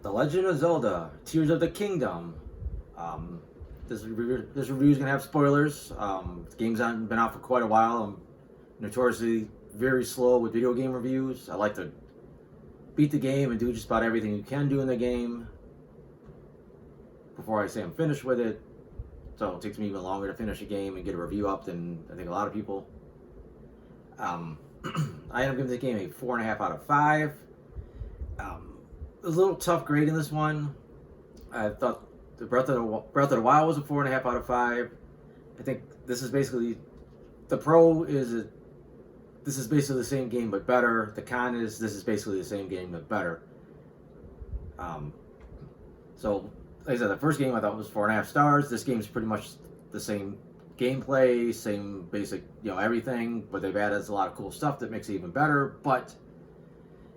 The Legend of Zelda: Tears of the Kingdom. Um, this review is gonna have spoilers. The game's been out for quite a while. I'm notoriously very slow with video game reviews. I like to beat the game and do just about everything you can do in the game before I say I'm finished with it. So it takes me even longer to finish a game and get a review up than I think a lot of people. I am giving the game a 4.5 out of 5. It was a little tough grading this one. I thought the Breath of the Wild was a 4.5 out of 5. I think this is basically the pro is this is basically the same game but better. The con is this is basically the same game but better. So like I said, the first game I thought was 4.5 stars. This game is pretty much the same gameplay, same basic, everything, but they've added a lot of cool stuff that makes it even better. But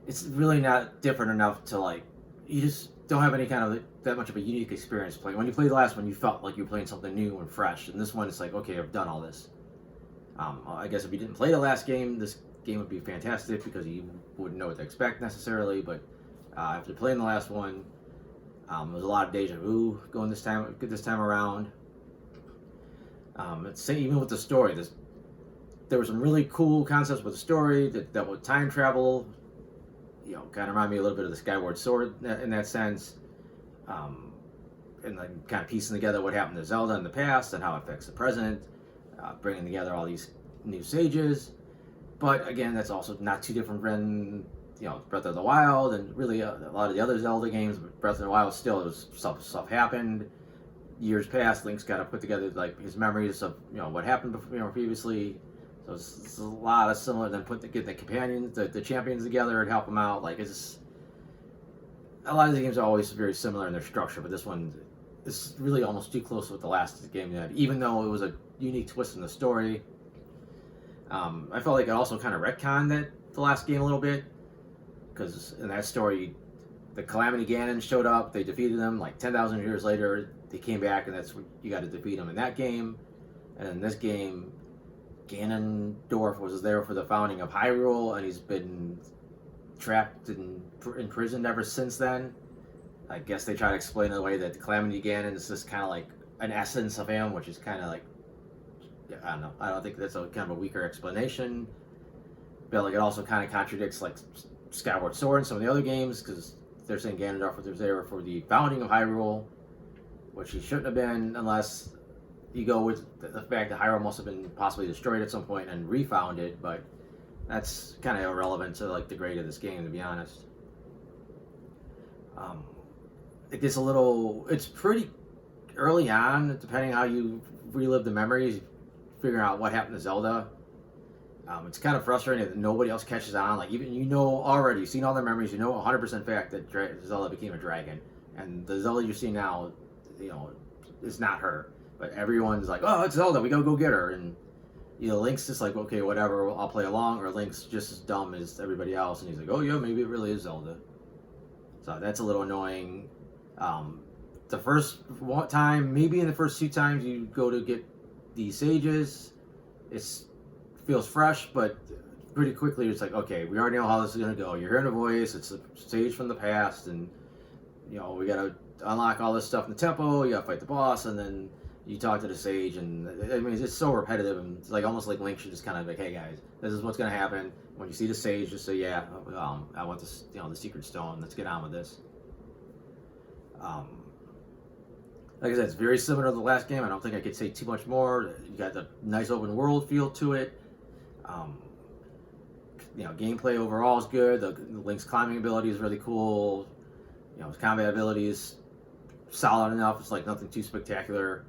it's really not different enough to you just don't have any kind of that much of a unique experience playing. When you played the last one, you felt like you were playing something new and fresh, and this one it's like, okay, I've done all this. I guess if you didn't play the last game, this game would be fantastic because you wouldn't know what to expect necessarily. But after playing the last one, there's a lot of deja vu going this time around. It's even with the story. There were some really cool concepts with the story that would time travel. Kind of remind me a little bit of the Skyward Sword in that sense. And then kind of piecing together what happened to Zelda in the past and how it affects the present, bringing together all these new sages. But again, that's also not too different than Breath of the Wild and really a lot of the other Zelda games. But Breath of the Wild still, there was stuff happened. Years past, Link's got to put together his memories of what happened before, previously. So it's a lot of similar than get the companions, the champions together and help them out. It's a lot of the games are always very similar in their structure, but this one is really almost too close with the last game you had, even though it was a unique twist in the story. I felt like it also kind of retconned the last game a little bit, because in that story, the Calamity Ganon showed up, they defeated them 10,000 years later. They came back, and that's what you got to defeat them in that game. And in this game, Ganondorf was there for the founding of Hyrule, and he's been trapped and imprisoned ever since then. I guess they try to explain it away that the Calamity Ganon is just kind of like an essence of him, which is kind of I don't know. I don't think that's a kind of a weaker explanation. But it also kind of contradicts Skyward Sword and some of the other games, because they're saying Ganondorf was there for the founding of Hyrule, which he shouldn't have been unless you go with the fact that Hyrule must have been possibly destroyed at some point and refounded, but that's kind of irrelevant to the grade of this game, to be honest. It gets it's pretty early on, depending how you relive the memories, figuring out what happened to Zelda. It's kind of frustrating that nobody else catches on. Even already, you've seen all their memories, 100% fact that Zelda became a dragon, and the Zelda you see now, is not her. But everyone's like, oh, it's Zelda, we gotta go get her. And, Link's just okay, whatever, I'll play along. Or Link's just as dumb as everybody else. And he's like, oh, yeah, maybe it really is Zelda. So that's a little annoying. The first time, maybe in the first 2 times you go to get these sages, it feels fresh, but pretty quickly it's okay, we already know how this is going to go. You're hearing a voice, it's a sage from the past, and, we got to unlock all this stuff in the temple, you got to fight the boss, and then you talk to the sage, and it's just so repetitive, and it's almost like Link should just kind of hey guys, this is what's going to happen. When you see the sage, just say, yeah, I want this, the secret stone, let's get on with this. Like I said, it's very similar to the last game. I don't think I could say too much more. You got the nice open world feel to it. Gameplay overall is good. The Link's climbing ability is really cool. His combat ability is solid enough. It's nothing too spectacular.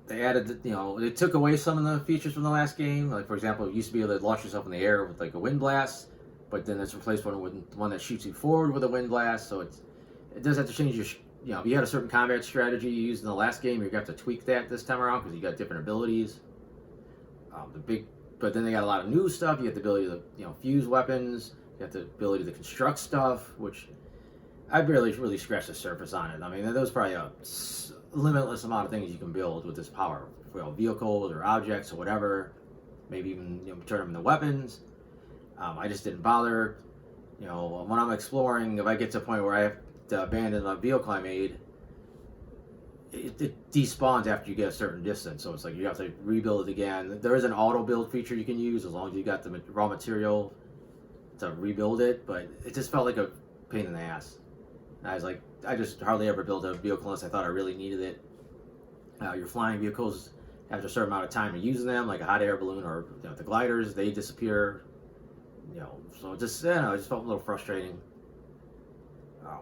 They added, they took away some of the features from the last game. For example, you used to be able to launch yourself in the air with a wind blast, but then it's replaced with one that shoots you forward with a wind blast. So it does have to change your, if you had a certain combat strategy you used in the last game, you're gonna have to tweak that this time around because you got different abilities. But then they got a lot of new stuff. You have the ability to, fuse weapons. You have the ability to construct stuff, which I barely really scratched the surface on it. I mean, there's probably a limitless amount of things you can build with this power, vehicles or objects or whatever. maybe even turn them into weapons. I just didn't bother. When I'm exploring, if I get to a point where I have to abandon a vehicle I made, it despawns after you get a certain distance. So it's like you have to rebuild it again. There is an auto build feature you can use as long as you got the raw material to rebuild it, but it just felt like a pain in the ass. And I was like, I just hardly ever built a vehicle unless I thought I really needed it. Your flying vehicles, after a certain amount of time of using them, like a hot air balloon or the gliders, they disappear. So it just it just felt a little frustrating.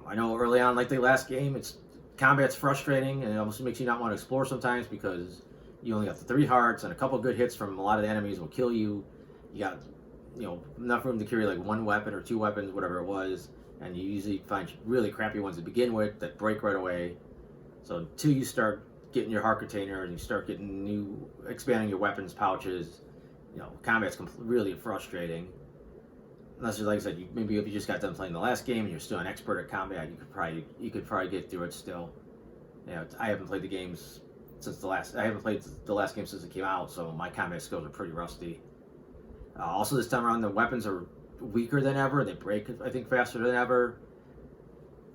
I know early on, like the last game, combat's frustrating and it almost makes you not want to explore sometimes because you only got the 3 hearts and a couple good hits from a lot of the enemies will kill you. You got enough room to carry like 1 weapon or 2 weapons, whatever it was, and you usually find really crappy ones to begin with that break right away. So until you start getting your heart container and you start getting expanding your weapons pouches, combat's really frustrating. Unless, like I said, maybe if you just got done playing the last game and you're still an expert at combat, you could probably get through it still. I haven't played the games since I haven't played the last game since it came out, so my combat skills are pretty rusty. Also, this time around, the weapons are weaker than ever. They break, I think, faster than ever.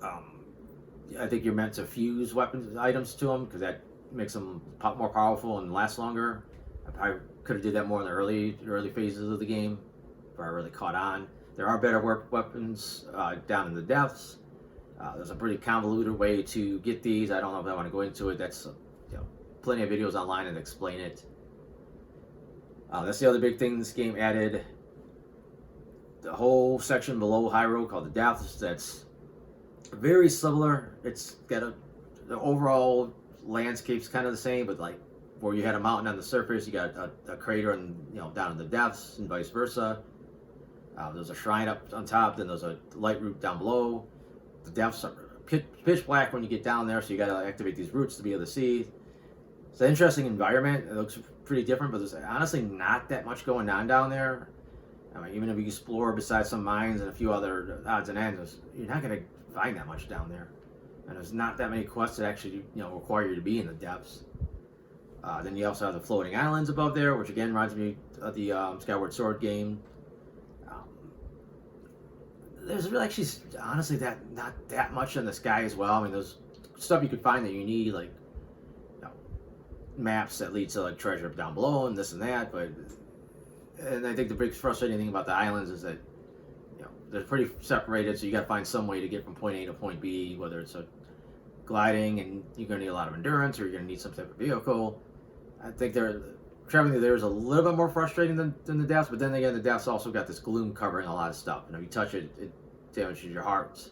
I think you're meant to fuse items to them because that makes them more powerful and last longer. I probably could have did that more in the early phases of the game, before I really caught on. There are better weapons down in the depths. There's a pretty convoluted way to get these. I don't know if I want to go into it. That's plenty of videos online that explain it. That's the other big thing this game added. The whole section below Hyrule called the Depths. That's very similar. It's got the overall landscape's kind of the same, but like where you had a mountain on the surface, you got a crater down in the depths, and vice versa. There's a shrine up on top, then there's a light route down below. The depths are pitch black when you get down there, so you got to activate these routes to be able to see. It's an interesting environment. It looks pretty different, but there's honestly not that much going on down there. I mean, even if you explore besides some mines and a few other odds and ends, you're not going to find that much down there. And there's not that many quests that actually require you to be in the depths. Then you also have the floating islands above there, which again reminds me of the Skyward Sword game. There's really actually, honestly, not that much in the sky as well. I mean, there's stuff you could find that you need, like maps that lead to like treasure down below and this and that. And I think the big frustrating thing about the islands is that they're pretty separated, so you got to find some way to get from point A to point B, whether it's a gliding and you're going to need a lot of endurance or you're going to need some type of vehicle. I think traveling there is a little bit more frustrating than the depths, but then again, the depths also got this gloom covering a lot of stuff. And if you touch it, it damages your hearts.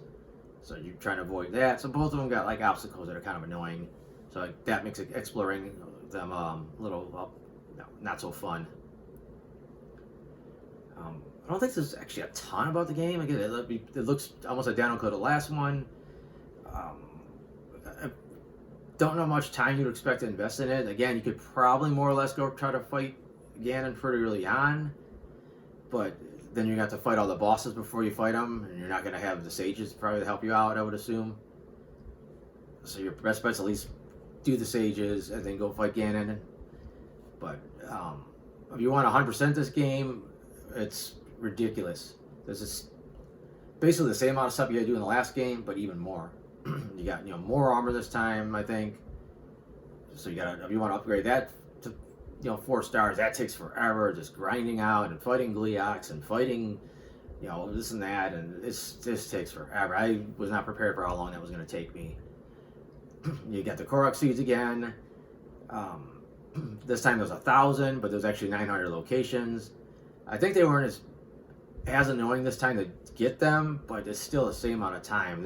So you're trying to avoid that. So both of them got like obstacles that are kind of annoying. So like, that makes exploring them a little not so fun. I don't think there's actually a ton about the game. Again, it looks almost identical to the last one. I don't know how much time you'd expect to invest in it. Again, you could probably more or less go try to fight Ganon pretty early on, but then you're going to have to fight all the bosses before you fight them, and you're not going to have the sages probably to help you out, I would assume. So your best bet's at least do the sages and then go fight Ganon. But if you want 100% this game, it's ridiculous. There's basically the same amount of stuff you had to do in the last game, but even more. You got more armor this time, I think. So you got if you want to upgrade that to 4 stars, that takes forever. Just grinding out and fighting Gleeoks and fighting this and that, and this takes forever. I was not prepared for how long that was going to take me. You got the Korok seeds again. This time there's 1,000, but there's actually 900 locations. I think they weren't as annoying this time to get them, but it's still the same amount of time.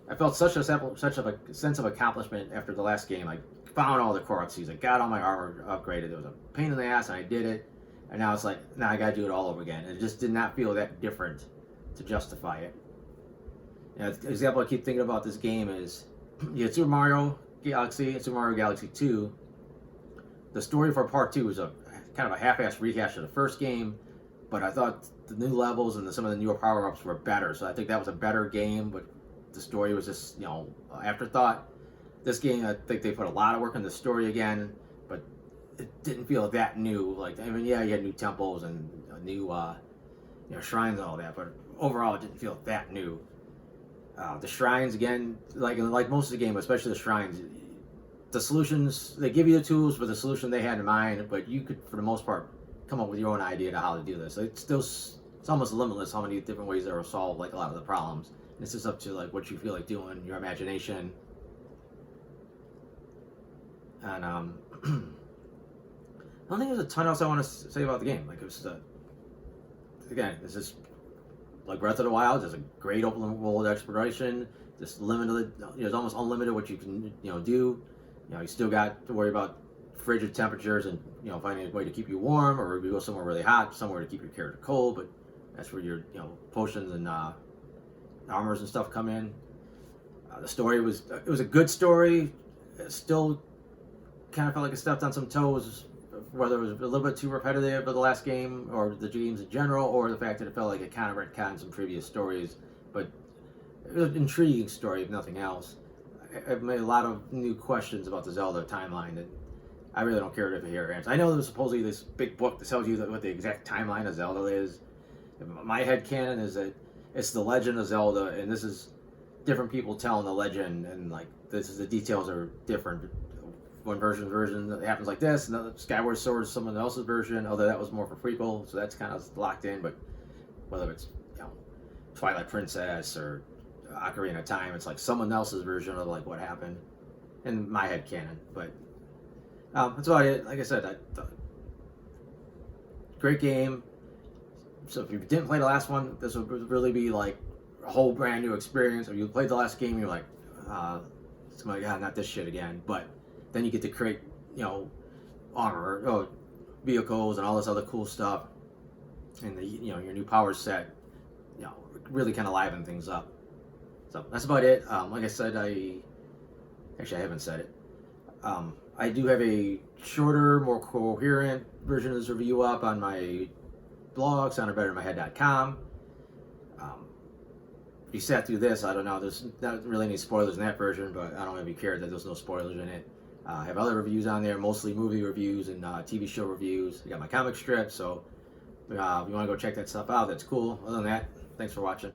I felt such a sense of accomplishment after the last game. I found all the Korok seeds. I got all my armor upgraded. It was a pain in the ass, and I did it. And now it's like, now I got to do it all over again. And it just did not feel that different to justify it. The example I keep thinking about this game is, Super Mario Galaxy and Super Mario Galaxy 2. The story for Part 2 was a kind of a half-assed rehash of the first game, but I thought the new levels and some of the newer power-ups were better. So I think that was a better game, but the story was just, afterthought. This game, I think they put a lot of work in the story again, but it didn't feel that new. Like, I mean, yeah, you had new temples and new shrines and all that, but overall it didn't feel that new. The shrines, again, like most of the game, especially the shrines, the solutions, they give you the tools for the solution they had in mind, but you could, for the most part, come up with your own idea to how to do this. It's almost limitless how many different ways there are solved, like a lot of the problems. It's just up to like what you feel like doing, your imagination. And I don't think there's a ton else I want to say about the game. Like, it was again, this is like Breath of the Wild. There's a great open world exploration. Just limited, it's almost unlimited what you can do. You still got to worry about frigid temperatures and finding a way to keep you warm, or you go somewhere really hot, somewhere to keep your character cold. But that's where your potions and armors and stuff come in. The story was a good story. It still kind of felt like it stepped on some toes, whether it was a little bit too repetitive of the last game or the games in general, or the fact that it felt like it kind of retconned some previous stories. But it was an intriguing story, if nothing else. I've made a lot of new questions about the Zelda timeline that I really don't care to hear answers. I know there's supposedly this big book that tells you what the exact timeline of Zelda is. My headcanon is that it's the Legend of Zelda, and this is different people telling the legend, and like the details are different. One version that happens like this, and the Skyward Sword is someone else's version, although that was more for prequel, so that's kind of locked in. But whether it's Twilight Princess or Ocarina of Time, it's like someone else's version of like what happened in my head canon. But that's about it. Like I said, great game. So if you didn't play the last one, this would really be like a whole brand new experience. If you played the last game, you're like, oh my god, not this shit again. But then you get to create, armor, vehicles, and all this other cool stuff, and your new power set, really kind of liven things up. So that's about it. Like I said, I haven't said it. I do have a shorter, more coherent version of this review up on my blog, soundedbettermyhead.com. If you sat through this, I don't know, there's not really any spoilers in that version, but I don't really care that there's no spoilers in it. I have other reviews on there, mostly movie reviews and TV show reviews. I got my comic strip, so if you want to go check that stuff out, that's cool. Other than that, thanks for watching.